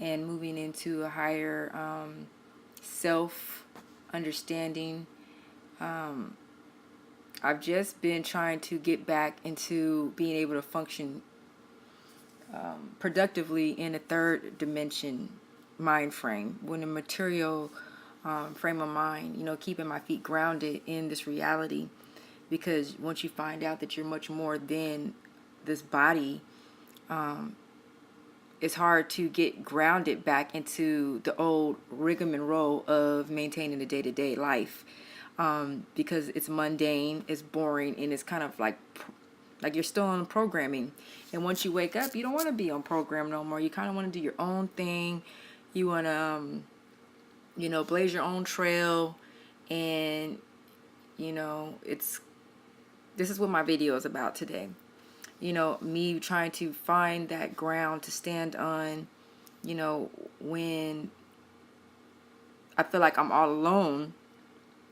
and moving into a higher self understanding. I've just been trying to get back into being able to function productively in a third dimension mind frame, when a material frame of mind, keeping my feet grounded in this reality. Because once you find out that you're much more than this body, it's hard to get grounded back into the old rigmarole of maintaining the day-to-day life, because it's mundane, it's boring, and it's kind of like you're still on programming. And once you wake up, you don't want to be on program no more. You kind of want to do your own thing. You want to blaze your own trail. And it's this is what my video is about today. Me trying to find that ground to stand on, when I feel like I'm all alone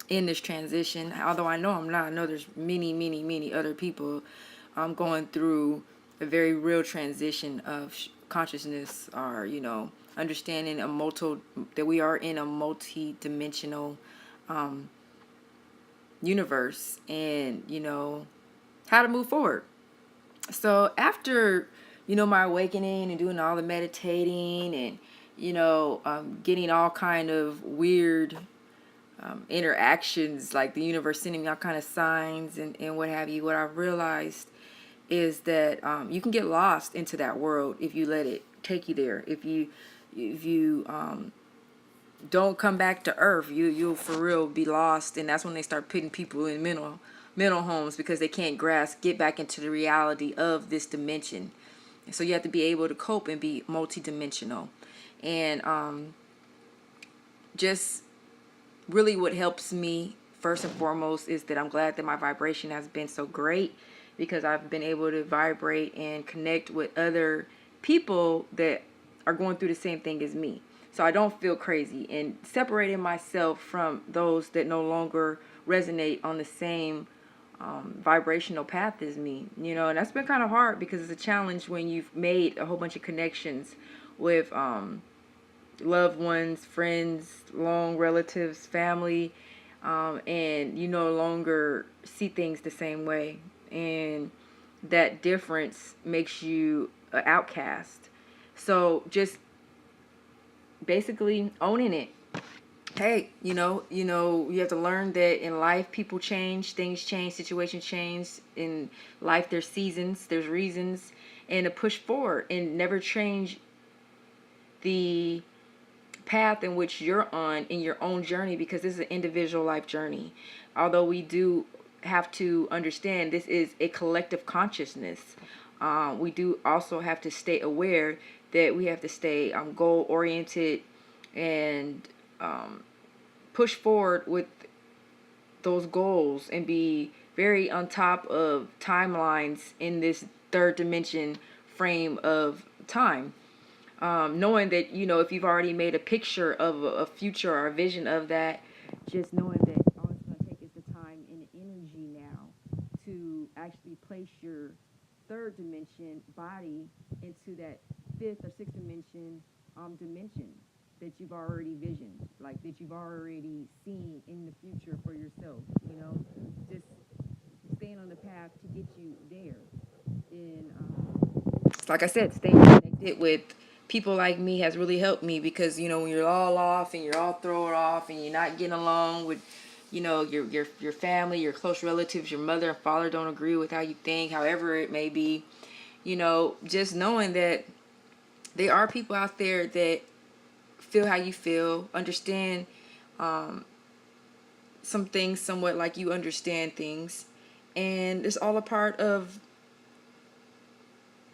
in this transition. Although I know I'm not. I know there's many, many, many other people going through a very real transition of consciousness, or understanding that we are in a multi-dimensional universe, and how to move forward. So after my awakening and doing all the meditating and getting all kind of weird interactions, like the universe sending me all kind of signs and what have you, what I've realized is that you can get lost into that world if you let it take you there. If you don't come back to earth, you'll for real be lost. And that's when they start putting people in mental homes, because they can't get back into the reality of this dimension. So you have to be able to cope and be multidimensional. And just really what helps me first and foremost is that I'm glad that my vibration has been so great, because I've been able to vibrate and connect with other people that are going through the same thing as me. So I don't feel crazy, and separating myself from those that no longer resonate on the same vibrational path as me, and that's been kind of hard, because it's a challenge when you've made a whole bunch of connections with loved ones, friends, long relatives, family, and you no longer see things the same way, and that difference makes you an outcast. So just basically owning it. Hey, you have to learn that in life, people change, things change, situations change. In life, there's seasons, there's reasons, and to push forward and never change the path in which you're on in your own journey, because this is an individual life journey. Although we do have to understand this is a collective consciousness, we do also have to stay aware that we have to stay goal oriented and push forward with those goals, and be very on top of timelines in this third dimension frame of time. Knowing that, if you've already made a picture of a future or a vision of that, just knowing that all it's going to take is the time and the energy now to actually place your third dimension body into that fifth or sixth dimension that you've already visioned, like that you've already seen in the future for yourself. Just staying on the path to get you there. And like I said, staying connected with people like me has really helped me, because when you're all off and you're all thrown off and you're not getting along with your family, your close relatives, your mother and father don't agree with how you think, however it may be, just knowing that there are people out there that feel how you feel, understand some things somewhat like you understand things, and it's all a part of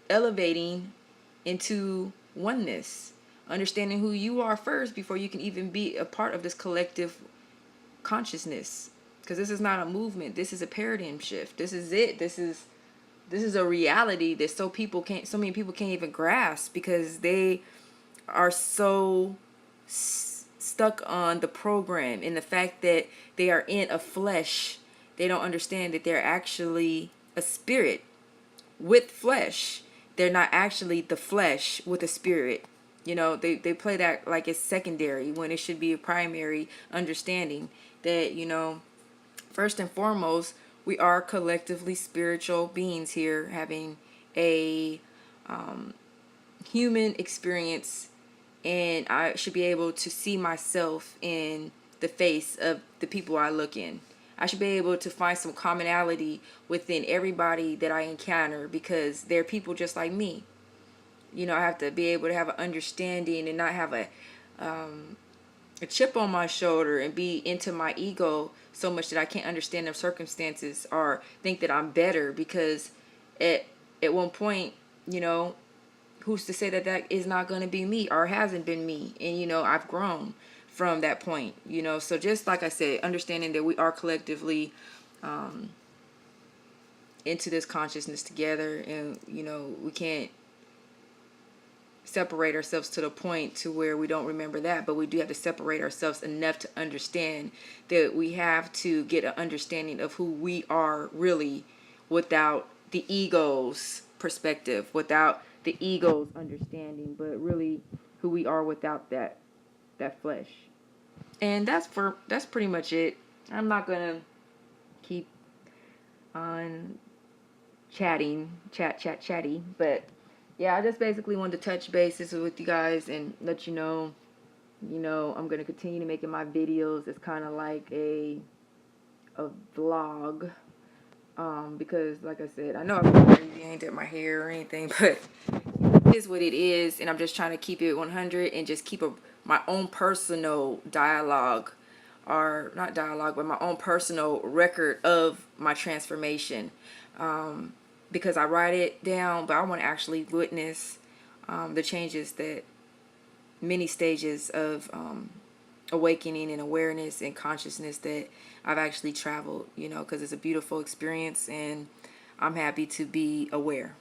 elevating into oneness, understanding who you are first before you can even be a part of this collective consciousness. Because this is not a movement, this is a paradigm shift. This is it. This is a reality that so many people can't even grasp, because they are so stuck on the program and the fact that they are in a flesh. They don't understand that they're actually a spirit with flesh. They're not actually the flesh with a spirit. You know, they play that like it's secondary when it should be a primary understanding that, you know, first and foremost, we are collectively spiritual beings here having a human experience, and I should be able to see myself in the face of the people I look in. I should be able to find some commonality within everybody that I encounter because they're people just like me. You know, I have to be able to have an understanding and not have a chip on my shoulder and be into my ego so much that I can't understand their circumstances or think that I'm better because at one point, you know, who's to say that that is not going to be me or hasn't been me? And, you know, I've grown from that point, you know. So just like I said, understanding that we are collectively into this consciousness together, and, you know, we can't separate ourselves to the point to where we don't remember that, but we do have to separate ourselves enough to understand that we have to get an understanding of who we are really without the ego's perspective, without the ego's understanding, but really who we are without that flesh. And that's pretty much it. I'm not gonna keep on chatty, but yeah, I just basically wanted to touch bases with you guys and let you know, I'm gonna continue to making my videos. It's kind of like a vlog, because like I said, I know I ain't did my hair or anything, but it is what it is, and I'm just trying to keep it 100 and just keep my own personal dialogue, or not dialogue, but my own personal record of my transformation. Because I write it down, but I want to actually witness the changes that many stages of awakening and awareness and consciousness that I've actually traveled, you know, because it's a beautiful experience and I'm happy to be aware.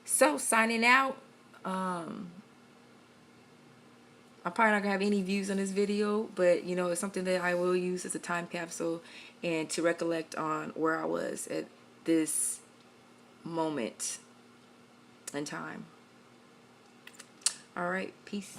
So signing out. I'm probably not gonna have any views on this video, but you know, it's something that I will use as a time capsule and to recollect on where I was at this moment in time. All right, peace.